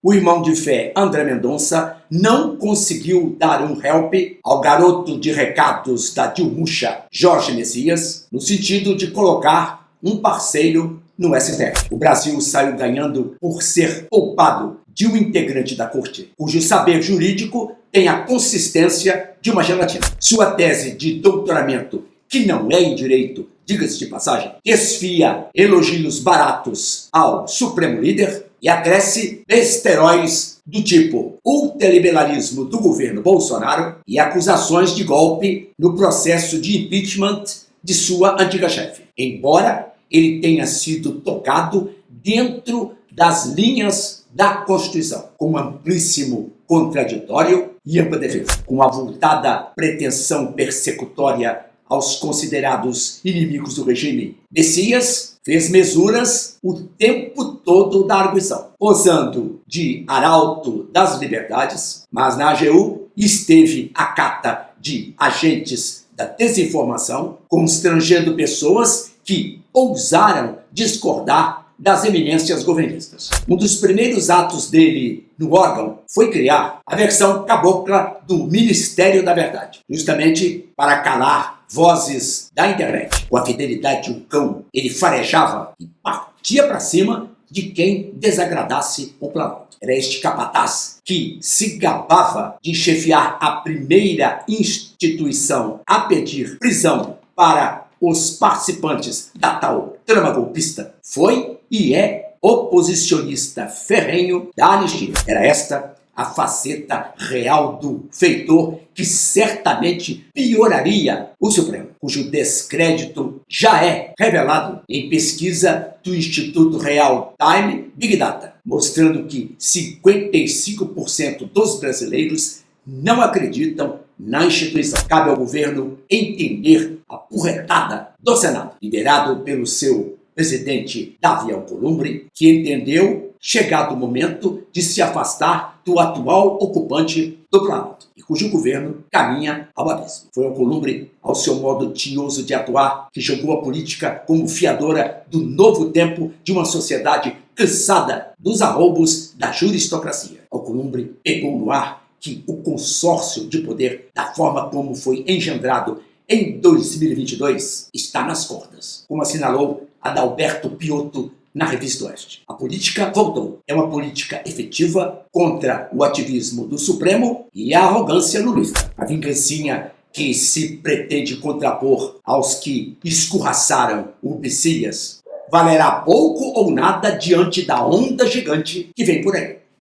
o irmão de fé André Mendonça não conseguiu dar um help ao garoto de recados da Dilmucha, Jorge Messias, no sentido de colocar um parceiro no STF. O Brasil saiu ganhando por ser poupado de um integrante da corte, cujo saber jurídico tem a consistência de uma gelatina. Sua tese de doutoramento, que não é em direito, diga-se de passagem, desfia elogios baratos ao Supremo Líder e acresce besteróis do tipo ultraliberalismo do governo Bolsonaro e acusações de golpe no processo de impeachment de sua antiga chefe. Embora ele tenha sido tocado dentro das linhas da Constituição, com amplíssimo contraditório e ampla defesa, com avultada pretensão persecutória aos considerados inimigos do regime. Messias fez mesuras o tempo todo da arguição, posando de arauto das liberdades, mas na AGU esteve à cata de agentes da desinformação, constrangendo pessoas que ousaram discordar das eminências governistas. Um dos primeiros atos dele no órgão foi criar a versão cabocla do Ministério da Verdade, justamente para calar vozes da internet. Com a fidelidade de um cão, ele farejava e partia para cima de quem desagradasse o Planalto. Era este capataz que se gabava de chefiar a primeira instituição a pedir prisão para os participantes da tal trama golpista. Foi e é oposicionista ferrenho da anistia. Era esta a faceta real do feitor que certamente pioraria o Supremo, cujo descrédito já é revelado em pesquisa do Instituto Real Time Big Data, mostrando que 55% dos brasileiros não acreditam na instituição. Cabe ao governo entender a porretada do Senado, liderado pelo seu presidente Davi Alcolumbre, que entendeu chegado o momento de se afastar do atual ocupante do Planalto, e cujo governo caminha ao abismo. Foi Alcolumbre, ao seu modo tinhoso de atuar, que jogou a política como fiadora do novo tempo de uma sociedade cansada dos arroubos da juristocracia. Alcolumbre pegou no ar que o consórcio de poder, da forma como foi engendrado em 2022, está nas cordas, como assinalou Adalberto Piotto na Revista Oeste. A política voltou. É uma política efetiva contra o ativismo do Supremo e a arrogância lulista. A vingancinha que se pretende contrapor aos que escorraçaram o Messias valerá pouco ou nada diante da onda gigante que vem por aí.